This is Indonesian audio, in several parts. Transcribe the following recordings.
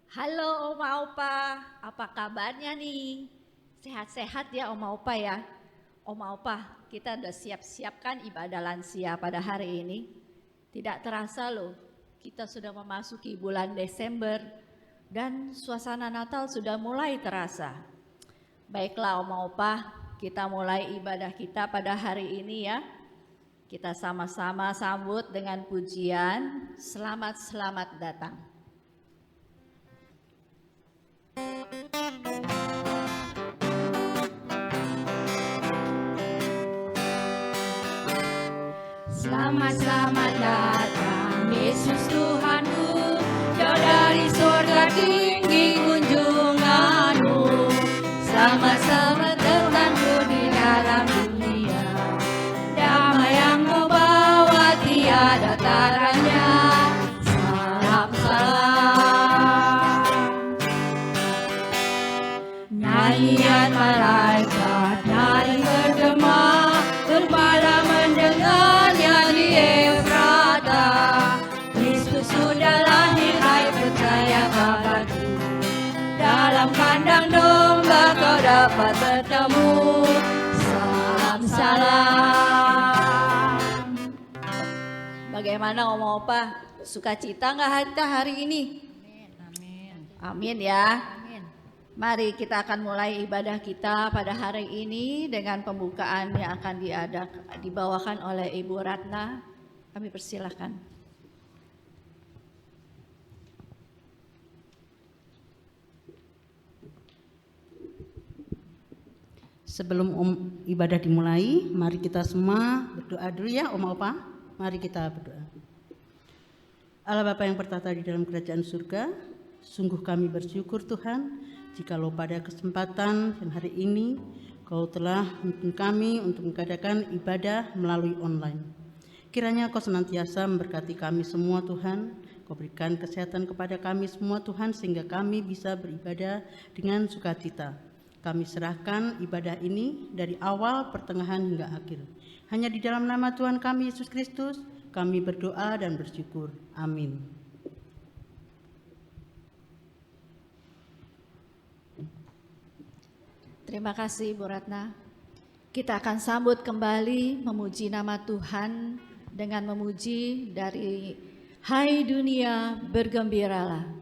Halo Oma Opa, apa kabarnya nih? Sehat-sehat ya Oma Opa ya? Oma Opa, kita udah siap-siapkan ibadah lansia pada hari ini. Tidak terasa loh, kita sudah memasuki bulan Desember dan suasana Natal sudah mulai terasa. Baiklah Oma Opa, kita mulai ibadah kita pada hari ini ya. Kita sama-sama sambut dengan pujian, selamat datang. Selamat datang Yesus Tuhanku, jauh dari surga tinggi kunjunganmu. Selamat datangku di dalam dunia, damai yang kau bawa tiada taranya. Salam, nyanyian malaikat nyaring bergema, gembala mendengarnya di Efrata. Kristus sudah lahir, hai percaya kabarku, dalam kandang domba kau dapat bertemu. Salam. Bagaimana Oma Opa? Sukacita nggak kita hari ini? Amin ya. Mari kita akan mulai ibadah kita pada hari ini dengan pembukaan yang akan dibawakan oleh Ibu Ratna. Kami persilahkan. Sebelum ibadah dimulai, mari kita semua berdoa dulu ya Oma Opa. Mari kita berdoa. Allah Bapa yang bertata di dalam kerajaan surga, sungguh kami bersyukur Tuhan, jikalau pada kesempatan yang hari ini Kau telah menuntun kami untuk mengadakan ibadah melalui online. Kiranya Kau senantiasa memberkati kami semua Tuhan, Kau berikan kesehatan kepada kami semua Tuhan, sehingga kami bisa beribadah dengan sukacita. Kami serahkan ibadah ini dari awal, pertengahan hingga akhir. Hanya di dalam nama Tuhan kami Yesus Kristus, kami berdoa dan bersyukur. Amin. Terima kasih Bu Ratna. Kita akan sambut kembali memuji nama Tuhan dengan memuji dari Hai dunia bergembiralah.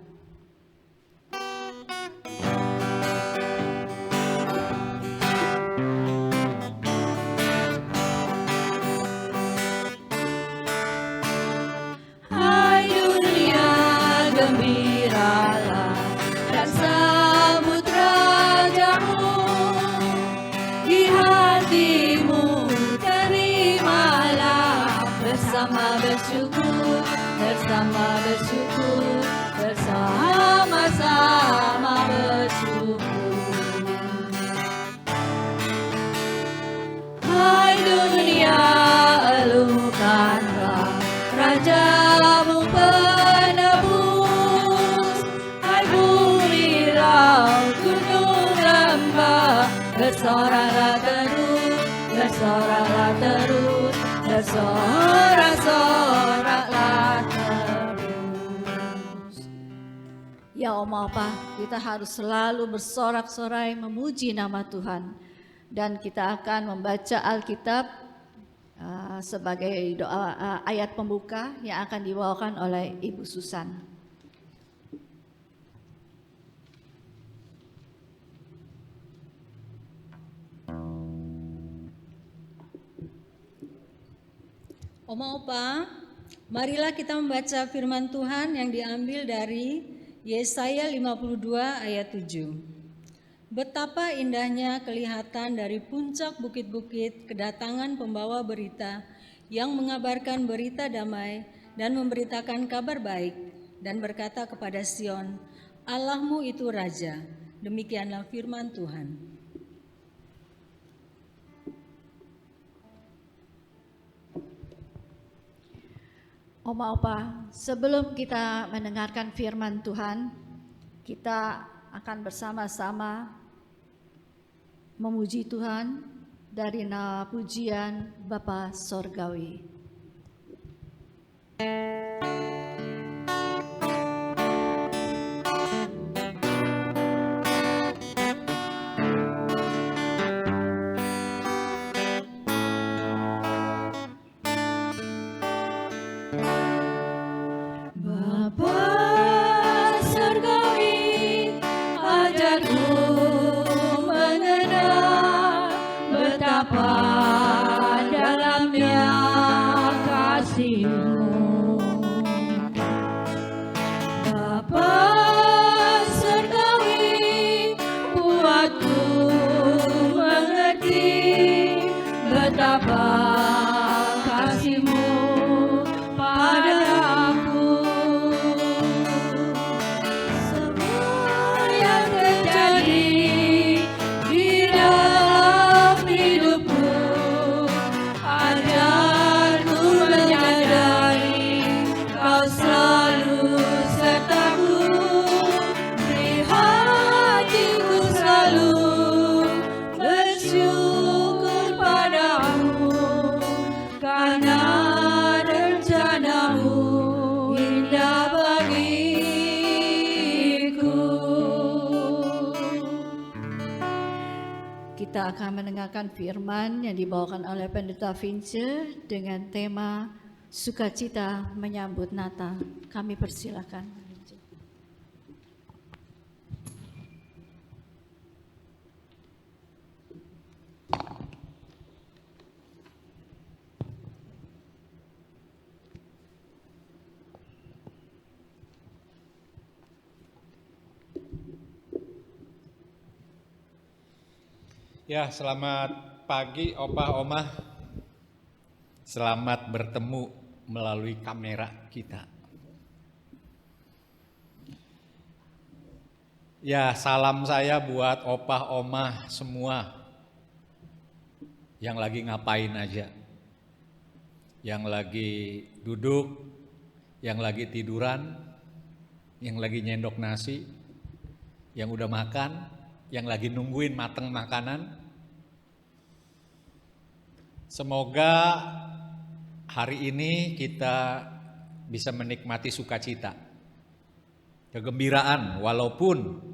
Hai dunia gembiralah dan sambut rajamu. Di hatimu terimalah bersama bersyukur, bersama-sama bersyukur. Hai dunia, elukanlah Rajamu penebus. Hai bumi, laut, gunung, lembah, bersoraklah terus, bersorak-soraklah terus. Ya Oma Opa, kita harus selalu bersorak-sorai memuji nama Tuhan. Dan kita akan membaca Alkitab sebagai doa ayat pembuka yang akan dibawakan oleh Ibu Susan. Oma Opa, marilah kita membaca firman Tuhan yang diambil dari Yesaya 52 ayat 7. Betapa indahnya kelihatan dari puncak bukit-bukit kedatangan pembawa berita yang mengabarkan berita damai dan memberitakan kabar baik dan berkata kepada Sion, Allahmu itu Raja. Demikianlah firman Tuhan. Oma Opa, sebelum kita mendengarkan firman Tuhan, kita akan bersama-sama memuji Tuhan dari pujian Bapa Sorgawi. Bapa, kasih-Mu padaku. Semua yang terjadi di dalam hidupku, ajarku menyadari Kau selalu sertaku. Beri hatiku selalu bersyukur padamu, karena rencana-Mu indah bagiku. Kita akan mendengarkan firman yang dibawakan oleh Pendeta Vince dengan tema Sukacita Menyambut Natal. Kami persilakan. Ya, selamat pagi Opah Omah. Selamat bertemu melalui kamera kita. Ya, salam saya buat Opah Omah semua yang lagi ngapain aja. Yang lagi duduk, yang lagi tiduran, yang lagi nyendok nasi, yang udah makan, yang lagi nungguin mateng makanan. Semoga hari ini kita bisa menikmati sukacita, kegembiraan, walaupun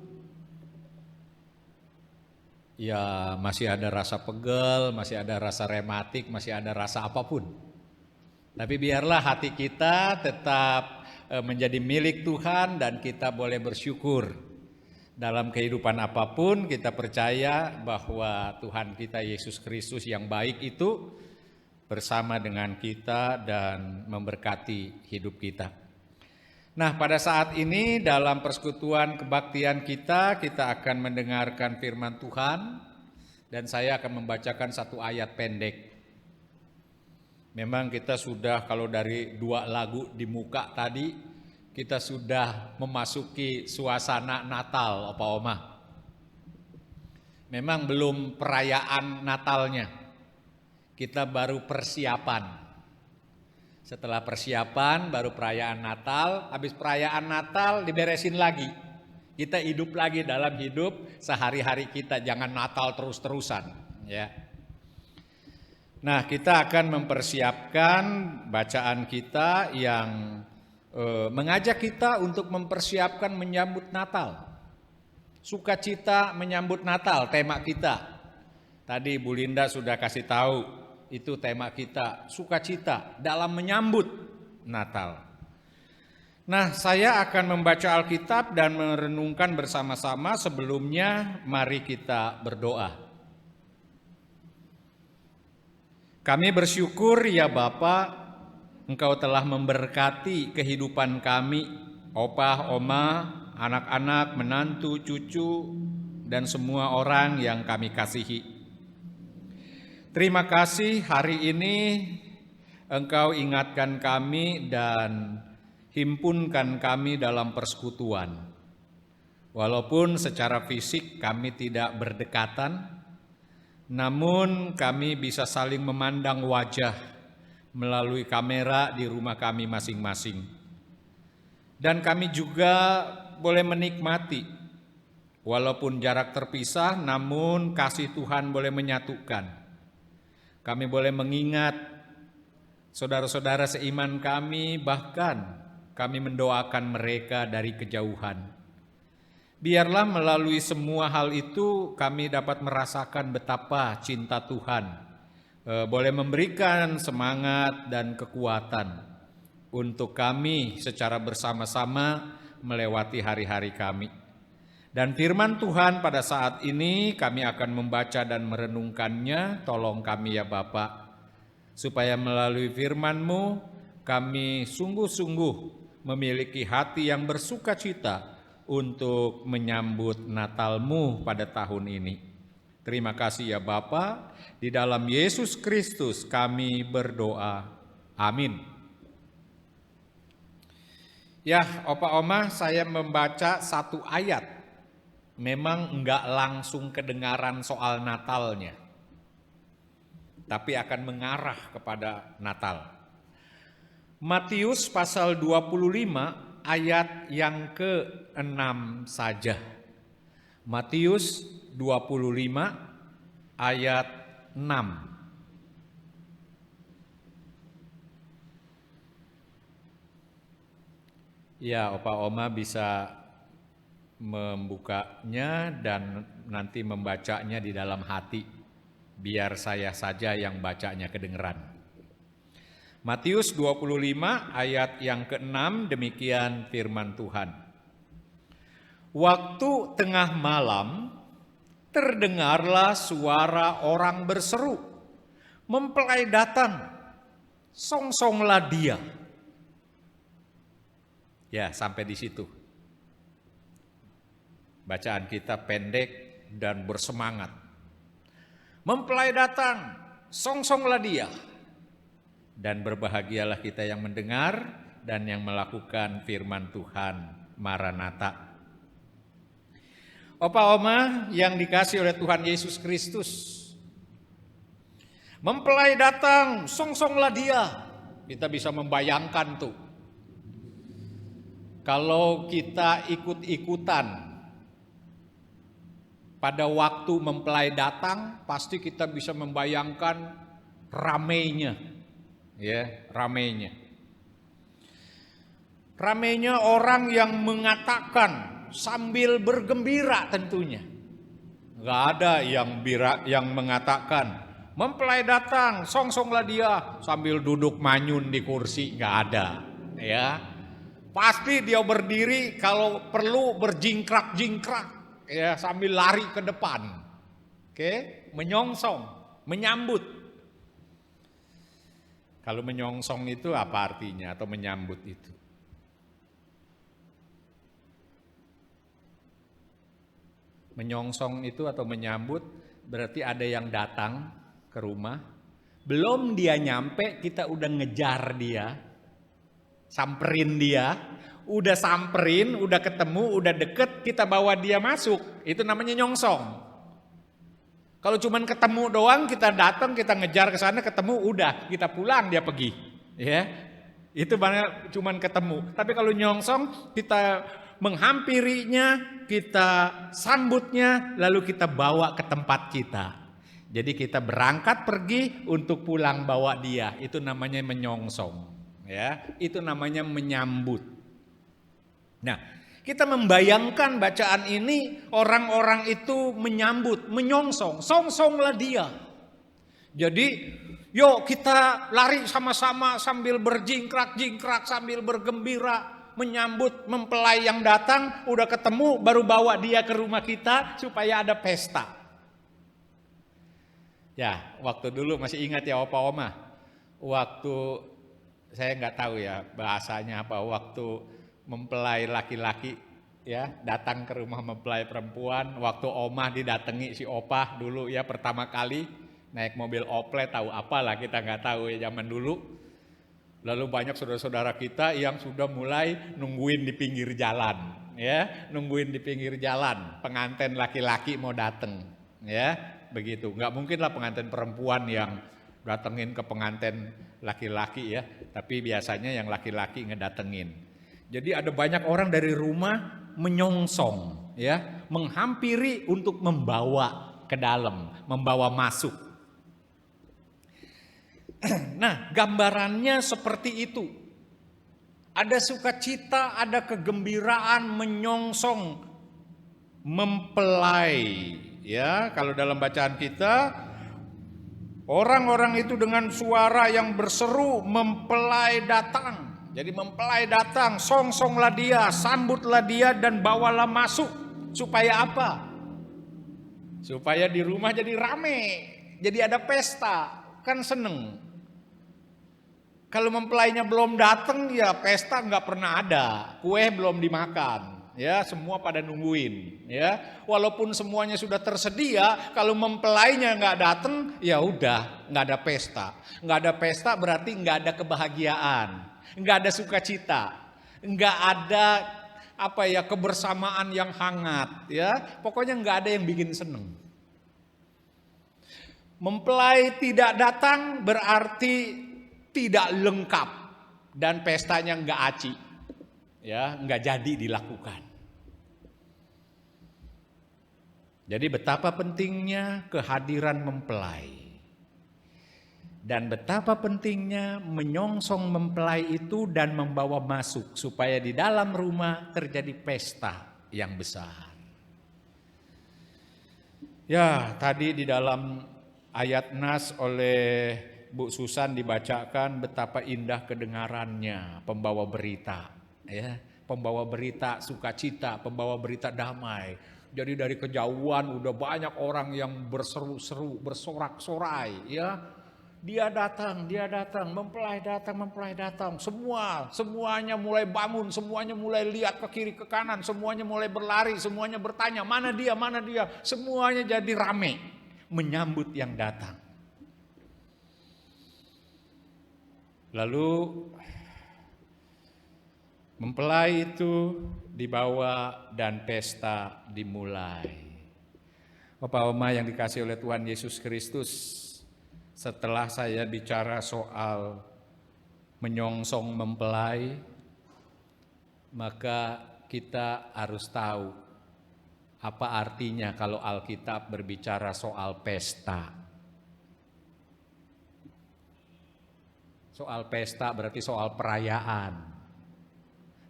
ya masih ada rasa pegel, masih ada rasa rematik, masih ada rasa apapun. Tapi biarlah hati kita tetap menjadi milik Tuhan dan kita boleh bersyukur. Dalam kehidupan apapun kita percaya bahwa Tuhan kita Yesus Kristus yang baik itu bersama dengan kita dan memberkati hidup kita. Nah, pada saat ini dalam persekutuan kebaktian kita akan mendengarkan firman Tuhan dan saya akan membacakan satu ayat pendek. Memang kita sudah, kalau dari 2 lagu di muka tadi, kita sudah memasuki suasana Natal, Opa Oma. Memang belum perayaan Natalnya, kita baru persiapan. Setelah persiapan baru perayaan Natal, habis perayaan Natal diberesin lagi. Kita hidup lagi dalam hidup sehari-hari kita, jangan Natal terus-terusan, ya. Nah, kita akan mempersiapkan bacaan kita yang mengajak kita untuk mempersiapkan menyambut Natal. Sukacita menyambut Natal, tema kita. Tadi Bu Linda sudah kasih tahu, itu tema kita, sukacita dalam menyambut Natal. Nah, saya akan membaca Alkitab dan merenungkan bersama-sama. Sebelumnya, mari kita berdoa. Kami bersyukur ya Bapa, Engkau telah memberkati kehidupan kami, opah, oma, anak-anak, menantu, cucu, dan semua orang yang kami kasihi. Terima kasih hari ini Engkau ingatkan kami dan himpunkan kami dalam persekutuan. Walaupun secara fisik kami tidak berdekatan, namun kami bisa saling memandang wajah melalui kamera di rumah kami masing-masing. Dan kami juga boleh menikmati, walaupun jarak terpisah, namun kasih Tuhan boleh menyatukan. Kami boleh mengingat saudara-saudara seiman kami, bahkan kami mendoakan mereka dari kejauhan. Biarlah melalui semua hal itu kami dapat merasakan betapa cinta Tuhan boleh memberikan semangat dan kekuatan untuk kami secara bersama-sama melewati hari-hari kami. Dan firman Tuhan pada saat ini kami akan membaca dan merenungkannya. Tolong kami ya Bapa, supaya melalui firman-Mu kami sungguh-sungguh memiliki hati yang bersukacita untuk menyambut Natal-Mu pada tahun ini. Terima kasih ya Bapa, di dalam Yesus Kristus kami berdoa. Amin. Ya, Opa Oma, saya membaca satu ayat. Memang enggak langsung kedengaran soal Natalnya, tapi akan mengarah kepada Natal. Matius pasal 25 ayat yang ke-6 saja. Matius 25 ayat 6. Ya, Opa Oma bisa membukanya dan nanti membacanya di dalam hati. Biar saya saja yang bacanya kedengeran. Matius 25 ayat yang ke-6, demikian firman Tuhan. Waktu tengah malam terdengarlah suara orang berseru, mempelai datang, songsonglah dia. Ya, sampai di situ. Bacaan kita pendek dan bersemangat. Mempelai datang, songsonglah dia. Dan berbahagialah kita yang mendengar dan yang melakukan firman Tuhan. Maranatha. Opa Oma yang dikasih oleh Tuhan Yesus Kristus. Mempelai datang, songsonglah dia. Kita bisa membayangkan tuh. Kalau kita ikut-ikutan pada waktu mempelai datang, pasti kita bisa membayangkan ramainya. Ya, ramainya. Ramainya orang yang mengatakan sambil bergembira tentunya. Enggak ada yang mengatakan mempelai datang, songsonglah dia sambil duduk manyun di kursi, enggak ada, ya. Pasti dia berdiri, kalau perlu berjingkrak-jingkrak, ya, sambil lari ke depan. Oke, menyongsong, menyambut. Kalau menyongsong itu apa artinya atau menyambut itu? Menyongsong itu atau menyambut berarti ada yang datang ke rumah. Belum dia nyampe kita udah ngejar dia. Samperin dia. Udah samperin, udah ketemu, udah deket, kita bawa dia masuk. Itu namanya nyongsong. Kalau cuman ketemu doang, kita datang, kita ngejar ke sana, ketemu, udah, kita pulang, dia pergi. Ya, itu banyak cuman ketemu. Tapi kalau nyongsong, kita menghampirinya, kita sambutnya, lalu kita bawa ke tempat kita. Jadi kita berangkat pergi untuk pulang bawa dia. Itu namanya menyongsong. Ya, itu namanya menyambut. Nah, kita membayangkan bacaan ini, orang-orang itu menyambut, menyongsong, songsonglah dia. Jadi, yuk kita lari sama-sama sambil berjingkrak-jingkrak, sambil bergembira, menyambut mempelai yang datang, udah ketemu, baru bawa dia ke rumah kita supaya ada pesta. Ya, waktu dulu masih ingat ya Opa Oma, waktu saya nggak tahu ya bahasanya apa, waktu mempelai laki-laki ya datang ke rumah mempelai perempuan, waktu Oma didatangi si Opa dulu ya pertama kali naik mobil Oplet, tahu apalah kita nggak tahu ya zaman dulu. Lalu banyak saudara-saudara kita yang sudah mulai nungguin di pinggir jalan ya, nungguin di pinggir jalan pengantin laki-laki mau datang ya, begitu. Nggak mungkin lah pengantin perempuan yang datengin ke pengantin laki-laki ya, tapi biasanya yang laki-laki ngedatengin. Jadi ada banyak orang dari rumah menyongsong, ya, menghampiri untuk membawa ke dalam, membawa masuk. Nah, gambarannya seperti itu. Ada sukacita, ada kegembiraan menyongsong mempelai, ya. Kalau dalam bacaan kita, orang-orang itu dengan suara yang berseru, mempelai datang. Jadi mempelai datang, songsonglah dia, sambutlah dia dan bawalah masuk. Supaya apa? Supaya di rumah jadi rame, jadi ada pesta, kan seneng. Kalau mempelainya belum datang ya pesta nggak pernah ada, kue belum dimakan, ya, semua pada nungguin, ya. Walaupun semuanya sudah tersedia, kalau mempelainya nggak datang, ya udah, nggak ada pesta. Nggak ada pesta berarti nggak ada kebahagiaan, nggak ada sukacita, nggak ada kebersamaan yang hangat, ya. Pokoknya nggak ada yang bikin seneng. Mempelai tidak datang berarti tidak lengkap dan pestanya nggak aci. Ya, nggak jadi dilakukan. Jadi betapa pentingnya kehadiran mempelai dan betapa pentingnya menyongsong mempelai itu dan membawa masuk supaya di dalam rumah terjadi pesta yang besar. Ya, tadi di dalam ayat nas oleh Bu Susan dibacakan betapa indah kedengarannya pembawa berita. Ya, pembawa berita sukacita, pembawa berita damai. Jadi dari kejauhan udah banyak orang yang berseru-seru, bersorak-sorai, ya. Dia datang, mempelai datang. Semuanya mulai bangun, semuanya mulai lihat ke kiri ke kanan, semuanya mulai berlari, semuanya bertanya, mana dia? Semuanya jadi rame menyambut yang datang. Lalu mempelai itu dibawa dan pesta dimulai. Bapak Oma yang dikasihi oleh Tuhan Yesus Kristus, setelah saya bicara soal menyongsong mempelai, maka kita harus tahu apa artinya kalau Alkitab berbicara soal pesta. Soal pesta berarti soal perayaan.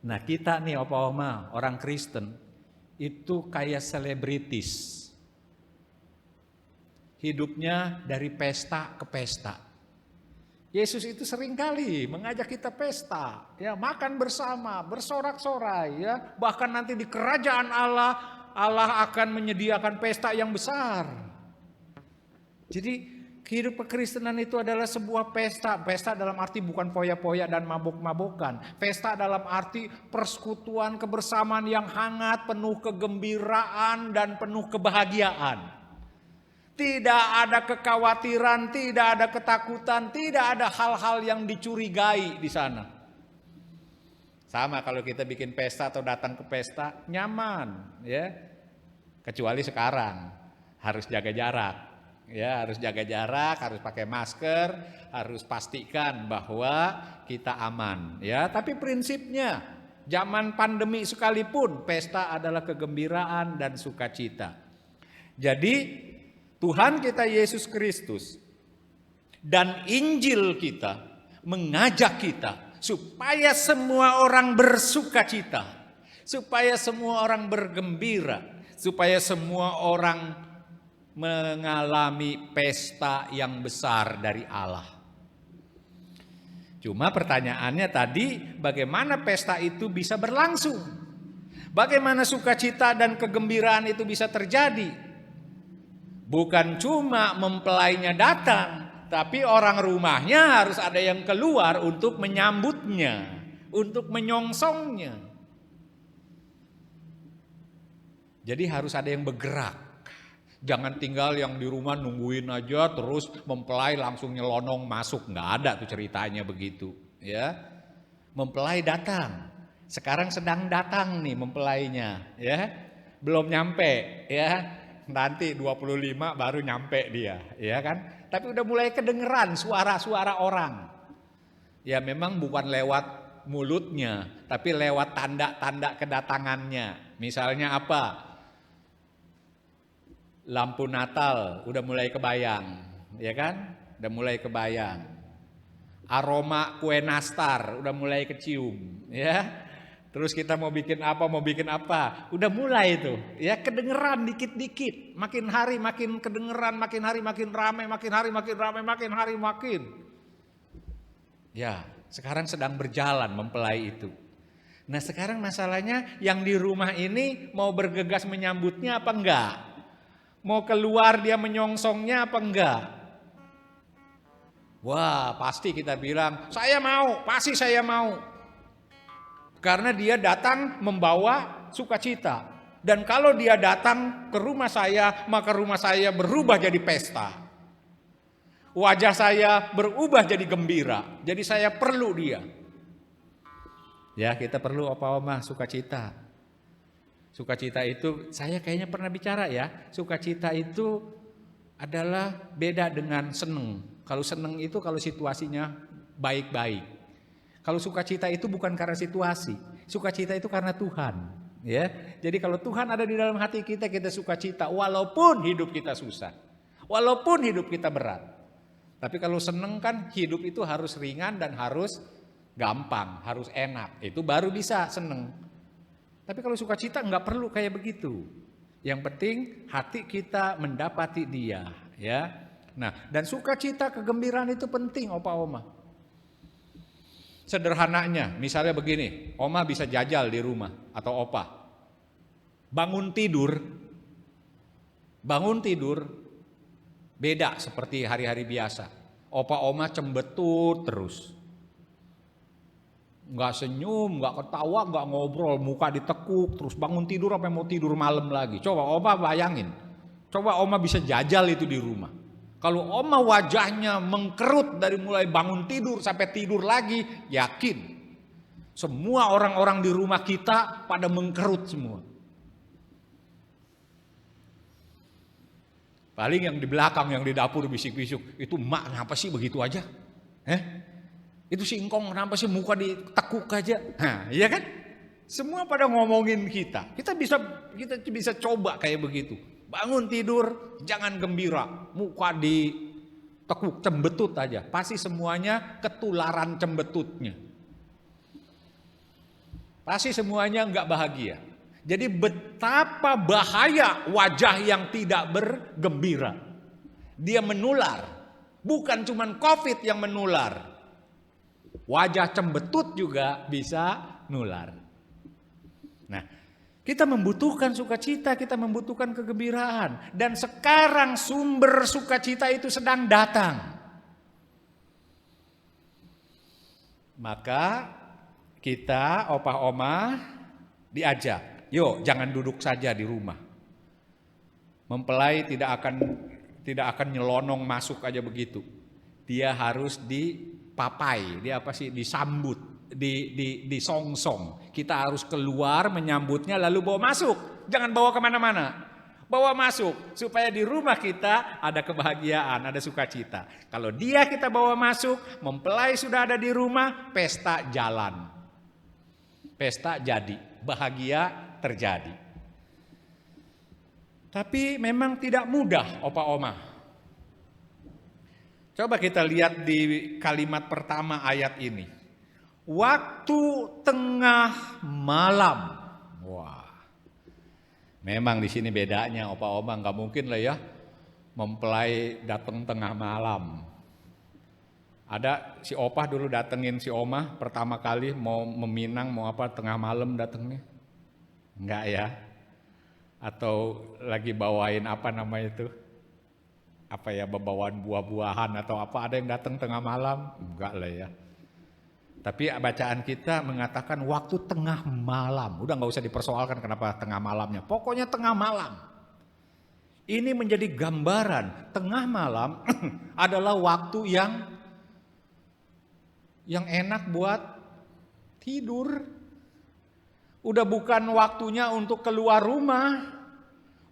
Nah kita nih Opa Oma, orang Kristen, itu kayak selebritis. Hidupnya dari pesta ke pesta. Yesus itu seringkali mengajak kita pesta, ya, makan bersama, bersorak-sorai, ya. Bahkan nanti di kerajaan Allah akan menyediakan pesta yang besar. Jadi kehidupan kekristenan itu adalah sebuah pesta. Pesta dalam arti bukan poya-poya dan mabuk-mabukan. Pesta dalam arti persekutuan kebersamaan yang hangat, penuh kegembiraan dan penuh kebahagiaan. Tidak ada kekhawatiran, tidak ada ketakutan, tidak ada hal-hal yang dicurigai di sana. Sama kalau kita bikin pesta atau datang ke pesta, nyaman, ya. Kecuali sekarang harus jaga jarak. Ya, harus jaga jarak, harus pakai masker, harus pastikan bahwa kita aman, ya. Tapi prinsipnya zaman pandemi sekalipun pesta adalah kegembiraan dan sukacita. Jadi Tuhan kita Yesus Kristus dan Injil kita mengajak kita supaya semua orang bersukacita, supaya semua orang bergembira, supaya semua orang mengalami pesta yang besar dari Allah. Cuma pertanyaannya tadi, bagaimana pesta itu bisa berlangsung? Bagaimana sukacita dan kegembiraan itu bisa terjadi? Bukan cuma mempelainya datang, tapi orang rumahnya harus ada yang keluar untuk menyambutnya, untuk menyongsongnya. Jadi harus ada yang bergerak. Jangan tinggal yang di rumah nungguin aja terus mempelai langsung nyelonong masuk. Nggak ada tuh ceritanya begitu, ya. Mempelai datang. Sekarang sedang datang nih mempelainya, ya. Belum nyampe, ya. Nanti 25 baru nyampe dia, ya kan? Tapi udah mulai kedengeran suara-suara orang. Ya memang bukan lewat mulutnya, tapi lewat tanda-tanda kedatangannya. Misalnya apa? Lampu Natal udah mulai kebayang, ya kan? Udah mulai kebayang. Aroma kue nastar udah mulai kecium, ya. Terus kita mau bikin apa, udah mulai itu, ya kedengeran dikit-dikit, makin hari makin kedengeran, makin hari makin ramai, makin hari makin ramai, makin hari makin. Ya, sekarang sedang berjalan mempelai itu. Nah sekarang masalahnya yang di rumah ini mau bergegas menyambutnya apa enggak? Mau keluar dia menyongsongnya apa enggak? Wah pasti kita bilang, saya mau, pasti saya mau. Karena dia datang membawa sukacita. Dan kalau dia datang ke rumah saya, maka rumah saya berubah jadi pesta. Wajah saya berubah jadi gembira. Jadi saya perlu dia. Ya, kita perlu opa oma sukacita. Sukacita itu, saya kayaknya pernah bicara ya. Sukacita itu adalah beda dengan seneng. Kalau seneng itu kalau situasinya baik-baik. Kalau sukacita itu bukan karena situasi. Sukacita itu karena Tuhan. Ya, jadi kalau Tuhan ada di dalam hati kita, kita sukacita walaupun hidup kita susah, walaupun hidup kita berat. Tapi kalau seneng kan hidup itu harus ringan dan harus gampang, harus enak. Itu baru bisa seneng. Tapi kalau sukacita nggak perlu kayak begitu. Yang penting hati kita mendapati Dia, ya. Nah, dan sukacita, kegembiraan itu penting, opa oma. Sederhananya, misalnya begini, oma bisa jajal di rumah atau opa. Bangun tidur beda seperti hari-hari biasa. Opa oma cembetut terus. Nggak senyum, nggak ketawa, nggak ngobrol, muka ditekuk, terus bangun tidur sampai mau tidur malam lagi. Coba oma bayangin, coba oma bisa jajal itu di rumah. Kalau oma wajahnya mengkerut dari mulai bangun tidur sampai tidur lagi, yakin semua orang-orang di rumah kita pada mengkerut semua. Paling yang di belakang, yang di dapur bisik-bisik, itu mak kenapa sih begitu aja? Itu si Engkong kenapa sih muka ditekuk aja? Nah, iya kan? Semua pada ngomongin kita. Kita bisa coba kayak begitu. Bangun tidur, jangan gembira, muka ditekuk, cembetut aja. Pasti semuanya ketularan cembetutnya. Pasti semuanya enggak bahagia. Jadi betapa bahaya wajah yang tidak bergembira. Dia menular, bukan cuma COVID yang menular. Wajah cembetut juga bisa nular. Nah, kita membutuhkan sukacita, kita membutuhkan kegembiraan. Dan sekarang sumber sukacita itu sedang datang. Maka kita, opa oma, diajak, yuk jangan duduk saja di rumah. Mempelai tidak akan nyelonong masuk aja begitu. Dia harus dipapai, disambut, disongsong. Kita harus keluar menyambutnya lalu bawa masuk. Jangan bawa kemana-mana. Bawa masuk supaya di rumah kita ada kebahagiaan, ada sukacita. Kalau dia kita bawa masuk, mempelai sudah ada di rumah, pesta jalan. Pesta jadi, bahagia terjadi. Tapi memang tidak mudah, opa oma. Coba kita lihat di kalimat pertama ayat ini. Waktu tengah malam. Wah. Memang di sini bedanya, opa oma, nggak mungkin lah ya mempelai datang tengah malam. Ada si opa dulu datengin si oma pertama kali mau meminang mau apa tengah malam datengnya. Enggak ya. Atau lagi bawain apa namanya itu? Apa ya, bawaan buah-buahan atau apa, ada yang datang tengah malam? Enggak lah ya. Tapi bacaan kita mengatakan waktu tengah malam. Udah nggak usah dipersoalkan kenapa tengah malamnya. Pokoknya tengah malam. Ini menjadi gambaran tengah malam adalah waktu yang enak buat tidur. Udah bukan waktunya untuk keluar rumah.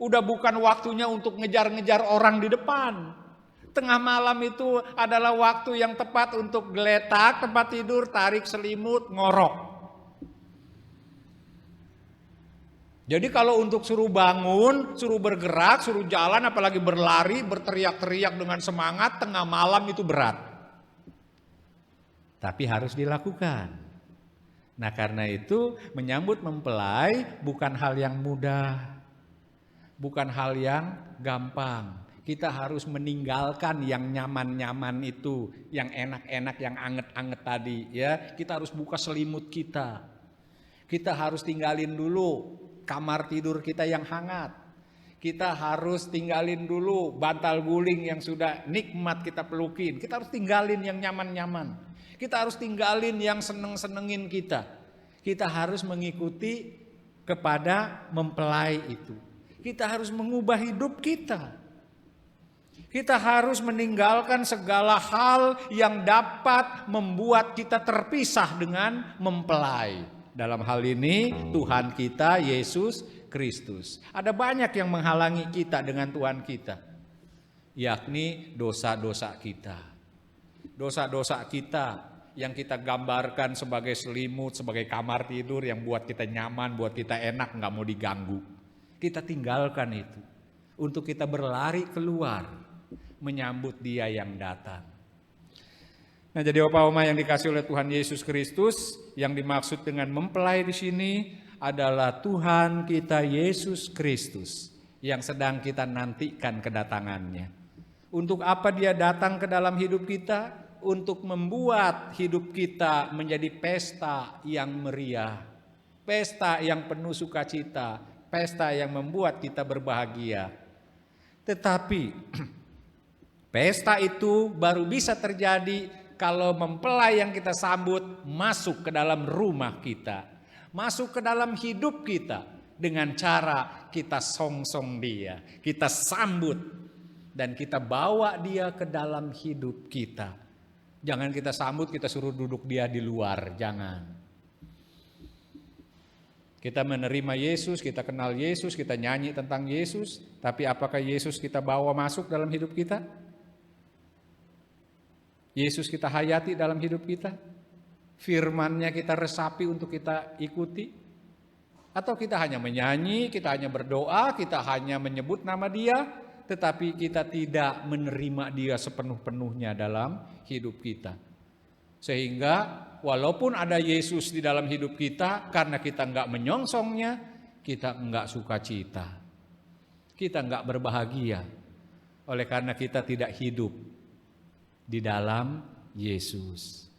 Udah bukan waktunya untuk ngejar-ngejar orang di depan. Tengah malam itu adalah waktu yang tepat untuk geletak, tempat tidur, tarik selimut, ngorok. Jadi kalau untuk suruh bangun, suruh bergerak, suruh jalan, apalagi berlari, berteriak-teriak dengan semangat, tengah malam itu berat. Tapi harus dilakukan. Nah karena itu menyambut mempelai bukan hal yang mudah. Bukan hal yang gampang. Kita harus meninggalkan yang nyaman-nyaman itu, yang enak-enak, yang anget-anget tadi, ya. Kita harus buka selimut kita. Kita harus tinggalin dulu kamar tidur kita yang hangat. Kita harus tinggalin dulu bantal guling yang sudah nikmat kita pelukin. Kita harus tinggalin yang nyaman-nyaman. Kita harus tinggalin yang seneng-senengin kita. Kita harus mengikuti kepada mempelai itu. Kita harus mengubah hidup kita. Kita harus meninggalkan segala hal yang dapat membuat kita terpisah dengan mempelai. Dalam hal ini Tuhan kita Yesus Kristus. Ada banyak yang menghalangi kita dengan Tuhan kita, yakni dosa-dosa kita. Dosa-dosa kita yang kita gambarkan sebagai selimut, sebagai kamar tidur yang buat kita nyaman, buat kita enak, nggak mau diganggu. Kita tinggalkan itu untuk kita berlari keluar menyambut Dia yang datang. Nah, jadi Opa Oma yang dikasih oleh Tuhan Yesus Kristus, yang dimaksud dengan mempelai di sini adalah Tuhan kita Yesus Kristus yang sedang kita nantikan kedatangannya. Untuk apa Dia datang ke dalam hidup kita? Untuk membuat hidup kita menjadi pesta yang meriah, pesta yang penuh sukacita, pesta yang membuat kita berbahagia. Tetapi pesta itu baru bisa terjadi kalau mempelai yang kita sambut masuk ke dalam rumah kita, masuk ke dalam hidup kita dengan cara kita songsong Dia, kita sambut dan kita bawa Dia ke dalam hidup kita. Jangan kita sambut, kita suruh duduk Dia di luar, jangan. Kita menerima Yesus, kita kenal Yesus, kita nyanyi tentang Yesus, tapi apakah Yesus kita bawa masuk dalam hidup kita? Yesus kita hayati dalam hidup kita? Firman-Nya kita resapi untuk kita ikuti? Atau kita hanya menyanyi, kita hanya berdoa, kita hanya menyebut nama Dia, tetapi kita tidak menerima Dia sepenuh-penuhnya dalam hidup kita. Sehingga walaupun ada Yesus di dalam hidup kita, karena kita enggak menyongsongnya, kita enggak sukacita. Kita enggak berbahagia. Oleh karena kita tidak hidup di dalam Yesus.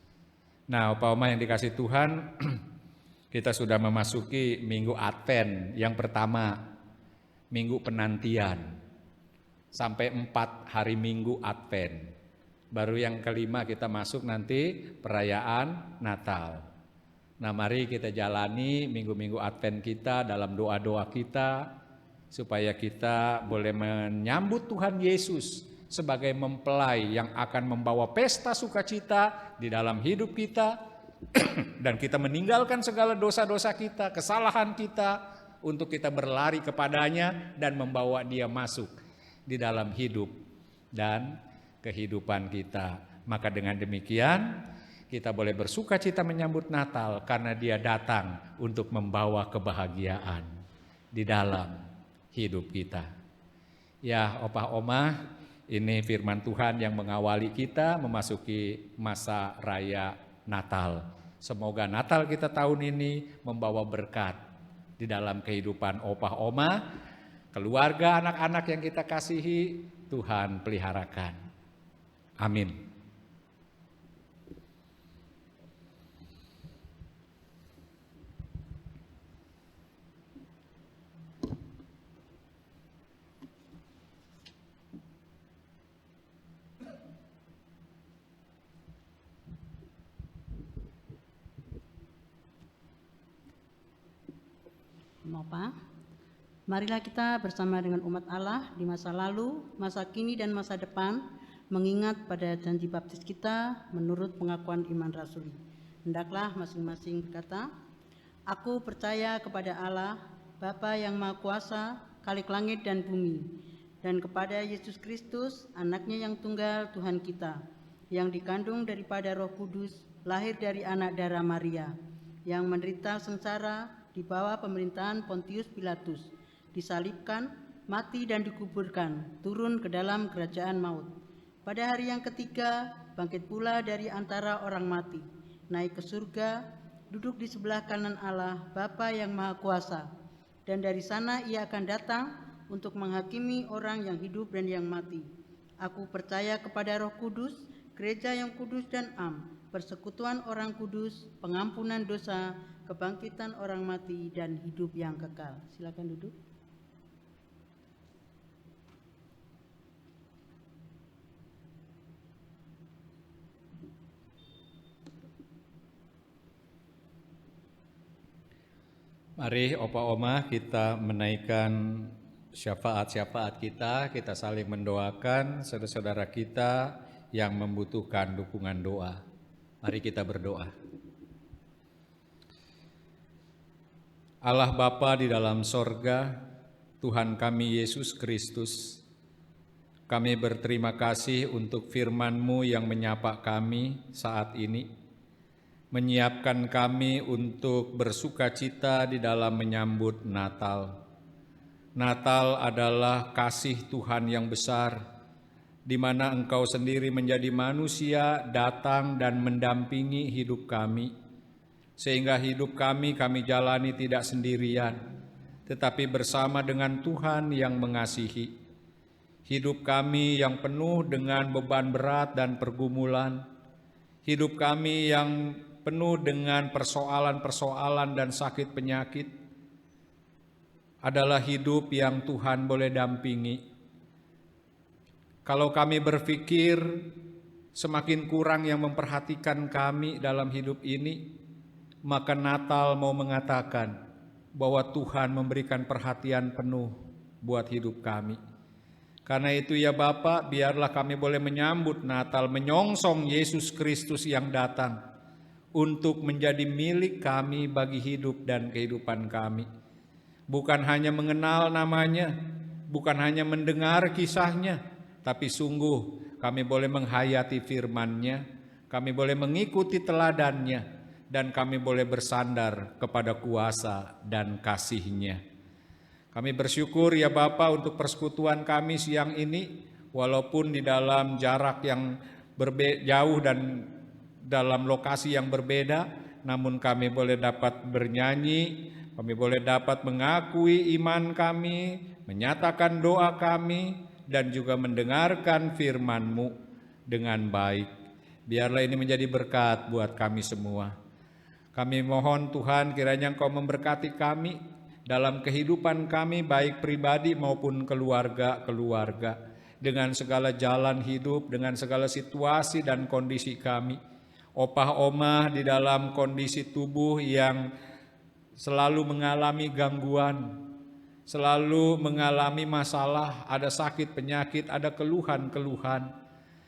Nah, Opa Oma yang dikasih Tuhan, kita sudah memasuki minggu Advent yang pertama, minggu penantian. Sampai 4 hari minggu Advent. Baru yang kelima kita masuk nanti perayaan Natal. Nah, mari kita jalani minggu-minggu Advent kita dalam doa-doa kita, supaya kita boleh menyambut Tuhan Yesus sebagai mempelai yang akan membawa pesta sukacita di dalam hidup kita, dan kita meninggalkan segala dosa-dosa kita, kesalahan kita, untuk kita berlari kepadanya dan membawa Dia masuk di dalam hidup dan kehidupan kita. Maka dengan demikian kita boleh bersuka cita menyambut Natal karena Dia datang untuk membawa kebahagiaan di dalam hidup kita. Ya, Opa Oma, ini firman Tuhan yang mengawali kita memasuki masa raya Natal. Semoga Natal kita tahun ini membawa berkat di dalam kehidupan Opa Oma, keluarga, anak-anak yang kita kasihi, Tuhan peliharakan. Amin. Bapak, marilah kita bersama dengan umat Allah di masa lalu, masa kini dan masa depan mengingat pada janji baptis kita menurut pengakuan iman rasuli. Hendaklah masing-masing berkata, Aku percaya kepada Allah, Bapa yang Maha Kuasa, Khalik langit dan bumi, dan kepada Yesus Kristus, anaknya yang tunggal Tuhan kita, yang dikandung daripada Roh Kudus, lahir dari anak darah Maria, yang menderita sengsara di bawah pemerintahan Pontius Pilatus, disalibkan, mati dan dikuburkan, turun ke dalam kerajaan maut. Pada hari yang ketiga, bangkit pula dari antara orang mati, naik ke surga, duduk di sebelah kanan Allah, Bapa yang Maha Kuasa, dan dari sana Ia akan datang untuk menghakimi orang yang hidup dan yang mati. Aku percaya kepada Roh Kudus, gereja yang kudus dan am, persekutuan orang kudus, pengampunan dosa, kebangkitan orang mati, dan hidup yang kekal. Silakan duduk. Mari Opa Oma kita menaikkan syafaat-syafaat kita saling mendoakan saudara-saudara kita yang membutuhkan dukungan doa. Mari kita berdoa. Allah Bapa di dalam sorga, Tuhan kami Yesus Kristus, kami berterima kasih untuk firman-Mu yang menyapa kami saat ini, menyiapkan kami untuk bersuka cita di dalam menyambut Natal. Natal adalah kasih Tuhan yang besar, di mana Engkau sendiri menjadi manusia datang dan mendampingi hidup kami, sehingga hidup kami jalani tidak sendirian, tetapi bersama dengan Tuhan yang mengasihi. Hidup kami yang penuh dengan beban berat dan pergumulan, hidup kami yang penuh dengan persoalan-persoalan dan sakit penyakit, adalah hidup yang Tuhan boleh dampingi. Kalau kami berpikir semakin kurang yang memperhatikan kami dalam hidup ini, maka Natal mau mengatakan bahwa Tuhan memberikan perhatian penuh buat hidup kami. Karena itu ya Bapa, biarlah kami boleh menyambut Natal, menyongsong Yesus Kristus yang datang untuk menjadi milik kami bagi hidup dan kehidupan kami. Bukan hanya mengenal namanya, bukan hanya mendengar kisahnya, tapi sungguh kami boleh menghayati firman-Nya, kami boleh mengikuti teladannya, dan kami boleh bersandar kepada kuasa dan kasih-Nya. Kami bersyukur ya Bapa untuk persekutuan kami siang ini, walaupun di dalam jarak yang jauh dan dalam lokasi yang berbeda, namun kami boleh dapat bernyanyi, kami boleh dapat mengakui iman kami, menyatakan doa kami, dan juga mendengarkan firman-Mu dengan baik. Biarlah ini menjadi berkat buat kami semua. Kami mohon Tuhan kiranya Engkau memberkati kami dalam kehidupan kami baik pribadi maupun keluarga-keluarga, dengan segala jalan hidup, dengan segala situasi dan kondisi kami. Opah Oma di dalam kondisi tubuh yang selalu mengalami gangguan, selalu mengalami masalah, ada sakit penyakit, ada keluhan-keluhan.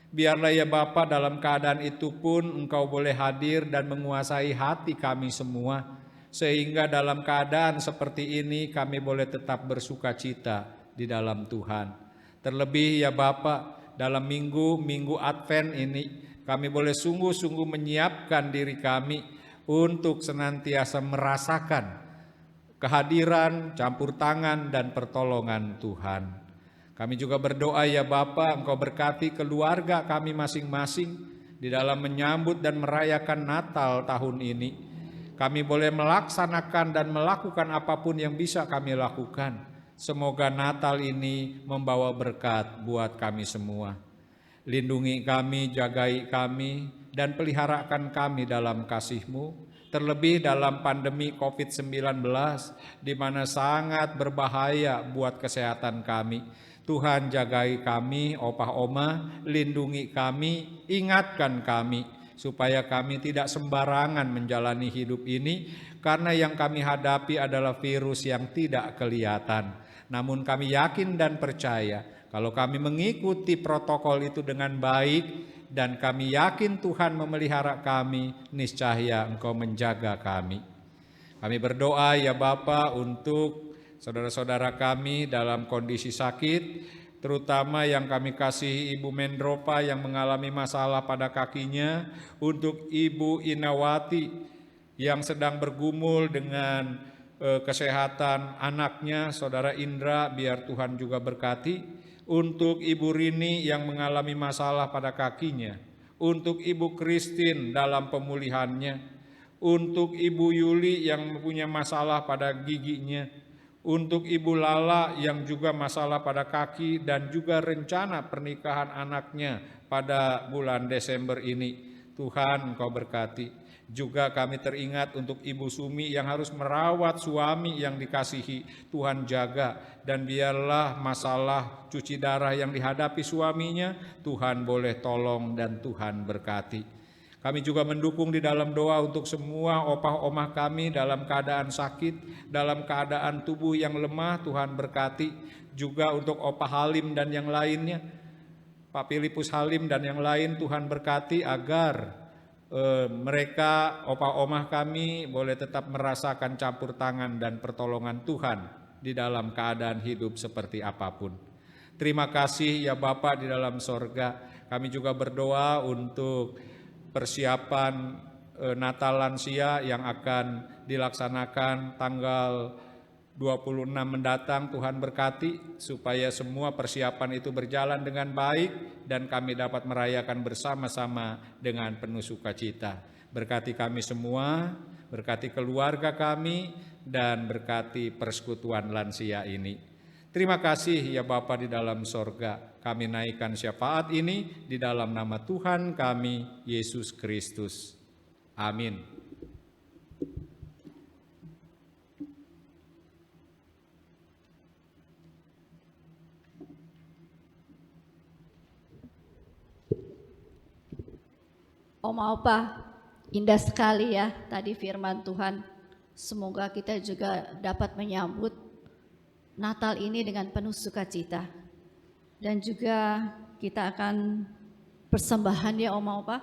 Biarlah ya Bapa dalam keadaan itu pun Engkau boleh hadir dan menguasai hati kami semua, sehingga dalam keadaan seperti ini kami boleh tetap bersuka cita di dalam Tuhan. Terlebih ya Bapa, dalam minggu Advent ini kami boleh sungguh-sungguh menyiapkan diri kami untuk senantiasa merasakan kehadiran, campur tangan, dan pertolongan Tuhan. Kami juga berdoa ya Bapa, Engkau berkati keluarga kami masing-masing di dalam menyambut dan merayakan Natal tahun ini. Kami boleh melaksanakan dan melakukan apapun yang bisa kami lakukan. Semoga Natal ini membawa berkat buat kami semua. Lindungi kami, jagai kami, dan peliharakan kami dalam kasih-Mu, terlebih dalam pandemi COVID-19 di mana sangat berbahaya buat kesehatan kami. Tuhan jagai kami, Opah Oma, lindungi kami, ingatkan kami, supaya kami tidak sembarangan menjalani hidup ini, karena yang kami hadapi adalah virus yang tidak kelihatan. Namun kami yakin dan percaya, kalau kami mengikuti protokol itu dengan baik, dan kami yakin Tuhan memelihara kami, niscaya Engkau menjaga kami. Kami berdoa ya Bapa untuk saudara-saudara kami dalam kondisi sakit, terutama yang kami kasihi Ibu Mendropa yang mengalami masalah pada kakinya, untuk Ibu Inawati yang sedang bergumul dengan kesehatan anaknya, Saudara Indra, biar Tuhan juga berkati. Untuk Ibu Rini yang mengalami masalah pada kakinya, untuk Ibu Christine dalam pemulihannya, untuk Ibu Yuli yang punya masalah pada giginya, untuk Ibu Lala yang juga masalah pada kaki dan juga rencana pernikahan anaknya pada bulan Desember ini. Tuhan Engkau berkati. Juga kami teringat untuk Ibu Sumi yang harus merawat suami yang dikasihi. Tuhan jaga, dan biarlah masalah cuci darah yang dihadapi suaminya Tuhan boleh tolong dan Tuhan berkati. Kami juga mendukung di dalam doa untuk semua opah-omah kami dalam keadaan sakit, dalam keadaan tubuh yang lemah. Tuhan berkati juga untuk opah Halim dan yang lainnya, Pak Filipus Halim dan yang lain. Tuhan berkati agar mereka, opah-omah kami, boleh tetap merasakan campur tangan dan pertolongan Tuhan di dalam keadaan hidup seperti apapun. Terima kasih ya Bapa di dalam sorga. Kami juga berdoa untuk persiapan Natal lansia yang akan dilaksanakan tanggal 26 mendatang. Tuhan berkati supaya semua persiapan itu berjalan dengan baik dan kami dapat merayakan bersama-sama dengan penuh sukacita. Berkati kami semua, berkati keluarga kami, dan berkati persekutuan lansia ini. Terima kasih ya Bapa di dalam sorga. Kami naikkan syafaat ini di dalam nama Tuhan kami, Yesus Kristus. Amin. Oma Opa, indah sekali ya tadi firman Tuhan. Semoga kita juga dapat menyambut Natal ini dengan penuh sukacita. Dan juga kita akan persembahan ya Oma Opa.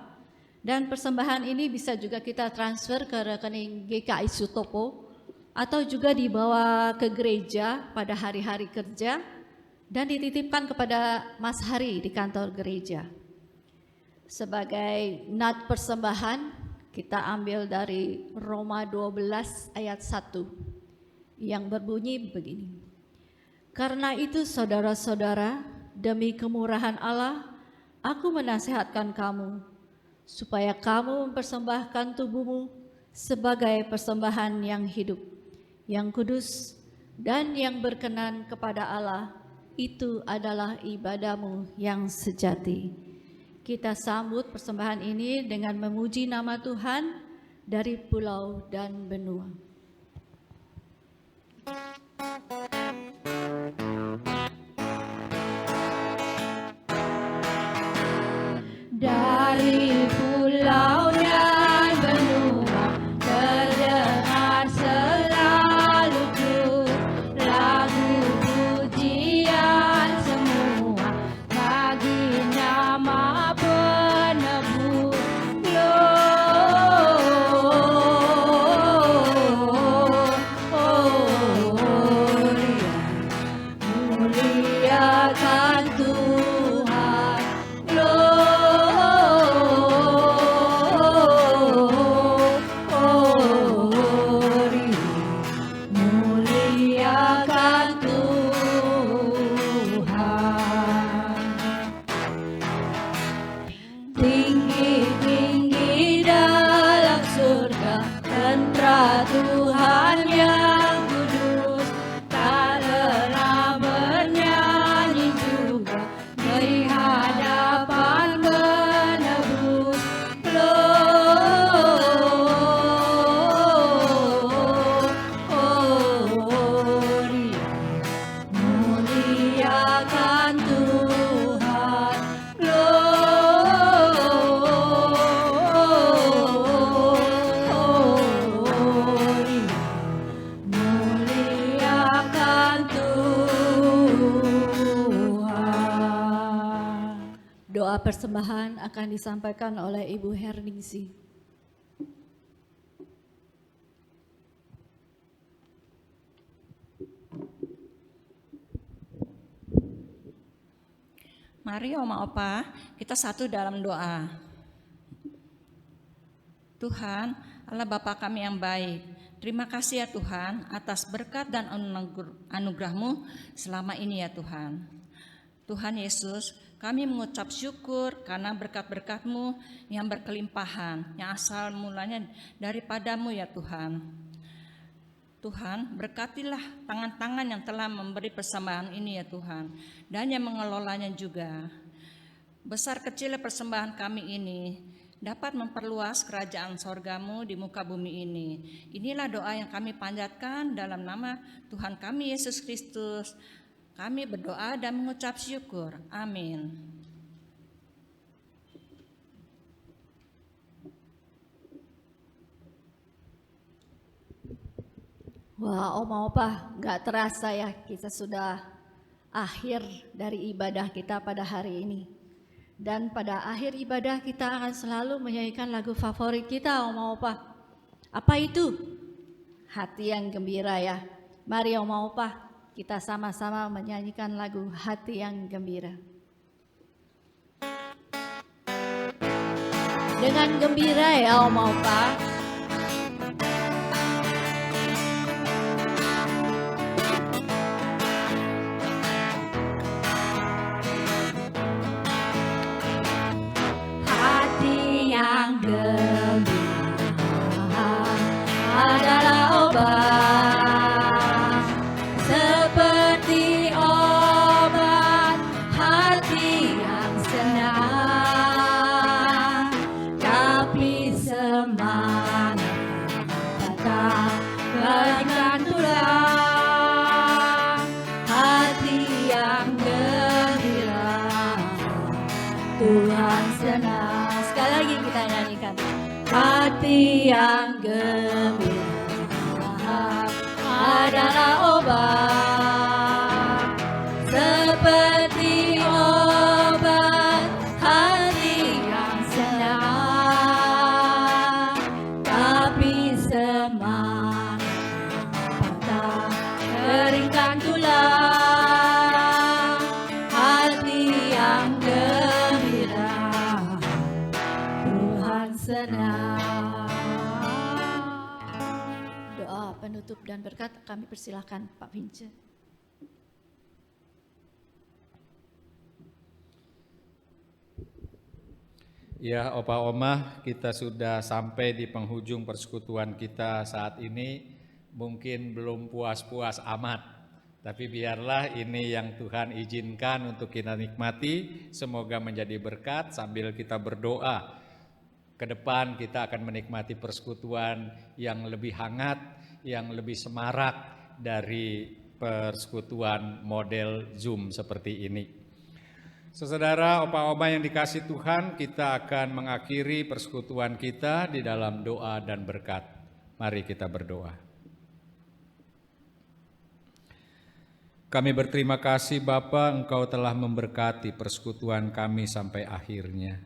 Dan persembahan ini bisa juga kita transfer ke rekening GKI Sutopo atau juga dibawa ke gereja pada hari-hari kerja dan dititipkan kepada Mas Hari di kantor gereja. Sebagai nat persembahan kita ambil dari Roma 12 ayat 1 yang berbunyi begini. Karena itu saudara-saudara, demi kemurahan Allah, aku menasihatkan kamu supaya kamu mempersembahkan tubuhmu sebagai persembahan yang hidup, yang kudus, dan yang berkenan kepada Allah. Itu adalah ibadahmu yang sejati. Kita sambut persembahan ini dengan memuji nama Tuhan dari pulau dan benua. Dari pulau dan benua terdengar selalu lagu pujian semua bagi nama penebus. Gloria, muliakan Tuhan. Muliakan Tuhan. Tinggi-tinggi dalam surga, tentara Tuhan yang kudus, tak lelah bernyanyi juga di hadapan penebus. Gloria, muliakan Tuhan. Gloria, muliakan Tuhan. Doa persembahan akan disampaikan oleh Ibu Herningsi. Mari Oma Opa, kita satu dalam doa. Tuhan, Allah Bapa kami yang baik, terima kasih ya Tuhan atas berkat dan anugerah-Mu selama ini ya Tuhan. Tuhan Yesus, kami mengucap syukur karena berkat-berkat-Mu yang berkelimpahan, yang asal mulanya daripada-Mu ya Tuhan. Tuhan, berkatilah tangan-tangan yang telah memberi persembahan ini ya Tuhan, dan yang mengelolanya juga. Besar kecil persembahan kami ini dapat memperluas kerajaan sorga-Mu di muka bumi ini. Inilah doa yang kami panjatkan dalam nama Tuhan kami Yesus Kristus. Kami berdoa dan mengucap syukur. Amin. Wah, Oma Opa, nggak terasa ya kita sudah akhir dari ibadah kita pada hari ini. Dan pada akhir ibadah kita akan selalu menyanyikan lagu favorit kita, Oma Opa. Apa itu? Hati yang gembira ya. Mari Oma Opa, kita sama-sama menyanyikan lagu Hati yang Gembira. Dengan gembira ya Oma Opa. Hati yang gembira adalah obat, seperti obat hati yang senang, tapi semangat datang bagikan tulang. Hati yang gembira Tuhan senang. Sekali lagi kita nyanyikan. Hati yang gembira adalah obat, seperti obat hati yang senang, tapi semangat patah keringkan tulang. Hati yang gembira Tuhan senang. Doa penutup dan berkat kami persilahkan Pak Vince. Ya, Opa Oma, kita sudah sampai di penghujung persekutuan kita saat ini. Mungkin belum puas-puas amat, tapi biarlah ini yang Tuhan izinkan untuk kita nikmati. Semoga menjadi berkat sambil kita berdoa. Ke depan kita akan menikmati persekutuan yang lebih hangat, yang lebih semarak dari persekutuan model Zoom seperti ini. Saudara, Opa-Oma yang dikasih Tuhan, kita akan mengakhiri persekutuan kita di dalam doa dan berkat. Mari kita berdoa. Kami berterima kasih Bapa, Engkau telah memberkati persekutuan kami sampai akhirnya.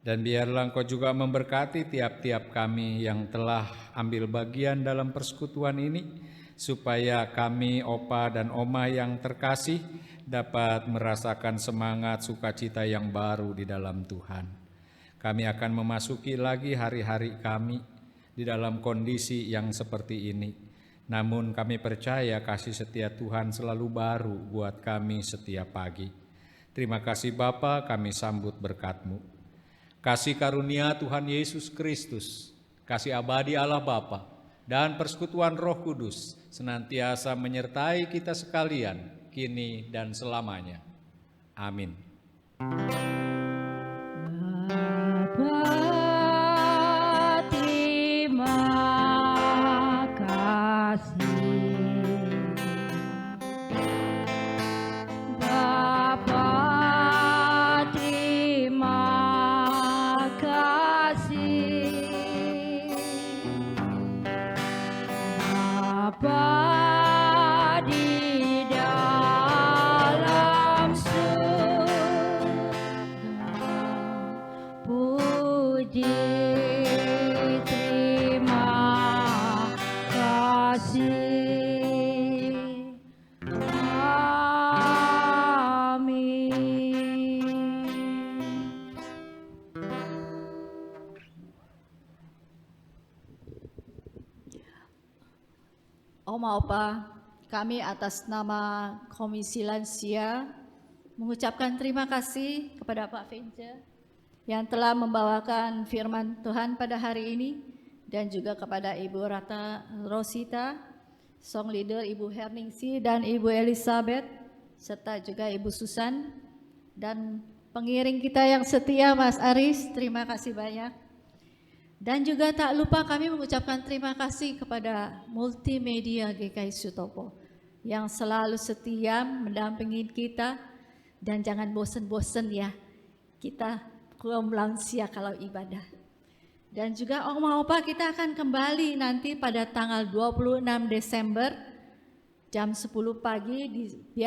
Dan biarlah Engkau juga memberkati tiap-tiap kami yang telah ambil bagian dalam persekutuan ini, supaya kami, Opa dan Oma yang terkasih, dapat merasakan semangat sukacita yang baru di dalam Tuhan. Kami akan memasuki lagi hari-hari kami di dalam kondisi yang seperti ini. Namun kami percaya kasih setia Tuhan selalu baru buat kami setiap pagi. Terima kasih Bapa, kami sambut berkat-Mu. Kasih karunia Tuhan Yesus Kristus, kasih abadi Allah Bapa, dan persekutuan Roh Kudus senantiasa menyertai kita sekalian, kini dan selamanya. Amin. Bapa, terima kasih. Bapa, terima kasih. Bapa di dalam surga, puji terima kasih. Amin. Oma Opa, kami atas nama Komisi Lansia mengucapkan terima kasih kepada Pak Vince yang telah membawakan firman Tuhan pada hari ini, dan juga kepada Ibu Rata Rosita, song leader Ibu Herningsi dan Ibu Elizabeth, serta juga Ibu Susan, dan pengiring kita yang setia Mas Aris, terima kasih banyak. Dan juga tak lupa kami mengucapkan terima kasih kepada Multimedia GKI Sutopo yang selalu setia mendampingi kita, dan jangan bosen-bosen ya kita kaum lansia kalau ibadah. Dan juga Oma Opa kita akan kembali nanti pada tanggal 26 Desember jam 10 pagi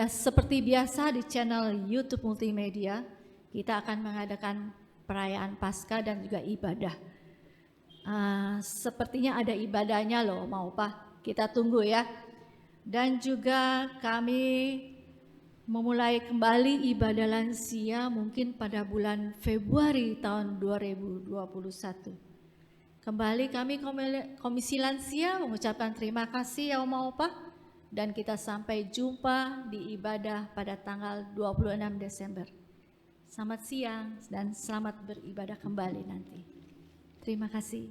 seperti biasa di channel YouTube Multimedia. Kita akan mengadakan perayaan Paskah dan juga ibadah. Sepertinya ada ibadahnya loh Oma Opa, kita tunggu ya. Dan juga kami memulai kembali ibadah lansia mungkin pada bulan Februari tahun 2021. Kembali kami Komisi Lansia mengucapkan terima kasih ya Oma Opa, dan kita sampai jumpa di ibadah pada tanggal 26 Desember. Selamat siang dan selamat beribadah kembali nanti. Terima kasih.